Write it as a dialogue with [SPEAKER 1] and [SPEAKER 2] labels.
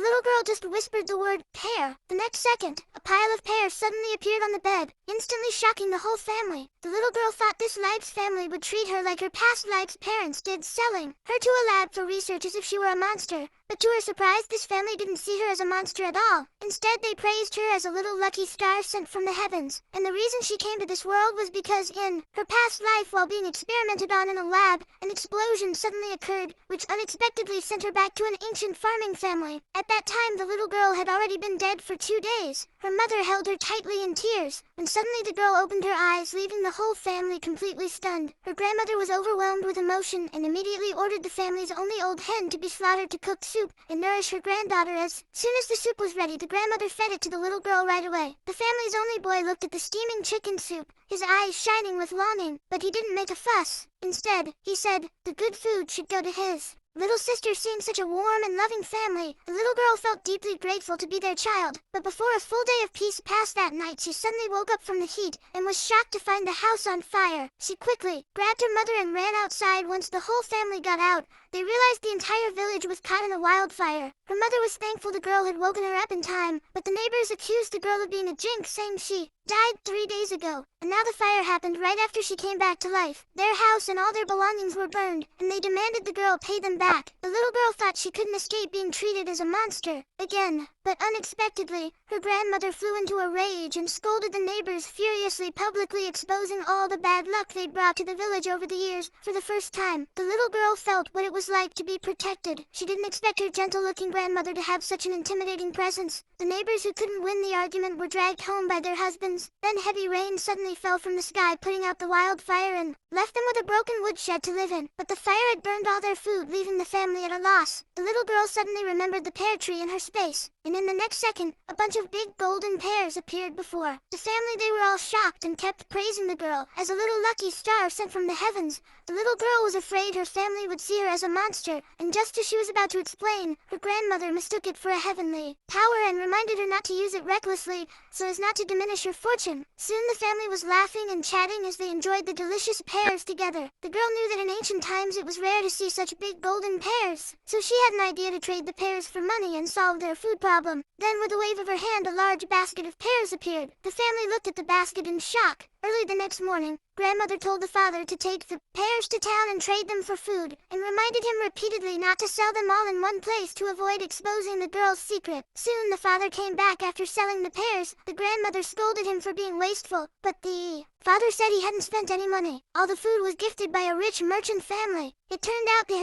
[SPEAKER 1] little girl just whispered the word pear. The next second, a pile of pears suddenly appeared on the bed, instantly shocking the whole family. The little girl thought this life's family would treat her like her past life's parents did, selling her to a lab for research as if she were a monster. But to her surprise, this family didn't see her as a monster at all. Instead, they praised her as a little lucky star sent from the heavens. And the reason she came to this world was because in her past life, while being experimented on in a lab, an explosion suddenly occurred, which unexpectedly sent her back to an ancient farming family. At that time, the little girl had already been dead for 2 days. Her mother held her tightly in tears, when suddenly the girl opened her eyes, leaving the whole family completely stunned. Her grandmother was overwhelmed with emotion and immediately ordered the family's only old hen to be slaughtered to cook soup and nourish her granddaughter. As soon as the soup was ready, the grandmother fed it to the little girl right away. The family's only boy looked at the steaming chicken soup, his eyes shining with longing, but he didn't make a fuss. Instead, he said, the good food should go to his little sister. Seeing such a warm and loving family, the little girl felt deeply grateful to be their child. But before a full day of peace passed that night, she suddenly woke up from the heat and was shocked to find the house on fire. She quickly grabbed her mother and ran outside. Once the whole family got out, they realized the entire village was caught in a wildfire. Her mother was thankful the girl had woken her up in time, but the neighbors accused the girl of being a jinx, saying she died 3 days ago, and now the fire happened right after she came back to life. Their house and all their belongings were burned, and they demanded the girl pay them back. The little girl thought she couldn't escape being treated as a monster again, but unexpectedly, her grandmother flew into a rage and scolded the neighbors furiously, publicly exposing all the bad luck they'd brought to the village over the years. For the first time, the little girl felt what it was like to be protected. She didn't expect her gentle-looking grandmother to have such an intimidating presence. The neighbors who couldn't win the argument were dragged home by their husbands. Then heavy rain suddenly fell from the sky, putting out the wildfire and left them with a broken woodshed to live in. But the fire had burned all their food, leaving the family at a loss. The little girl suddenly remembered the pear tree in her space, and in the next second, a bunch of big golden pears appeared before the family. They were all shocked and kept praising the girl as a little lucky star sent from the heavens. The little girl was afraid her family would see her as a monster, and just as she was about to explain, her grandmother mistook it for a heavenly power and reminded her not to use it recklessly, so as not to diminish her fortune. Soon the family was laughing and chatting as they enjoyed the delicious pears together. The girl knew that in ancient times it was rare to see such big golden pears, so she had an idea to trade the pears for money and solve their food problem. Then with a wave of her hand, a large basket of pears appeared. The family looked at the basket in shock. Early the next morning, grandmother told the father to take the pears to town and trade them for food, and reminded him repeatedly not to sell them all in one place to avoid exposing the girl's secret. Soon the father came back after selling the pears. The grandmother scolded him for being wasteful, but the father said he hadn't spent any money. All the food was gifted by a rich merchant family. It turned out they had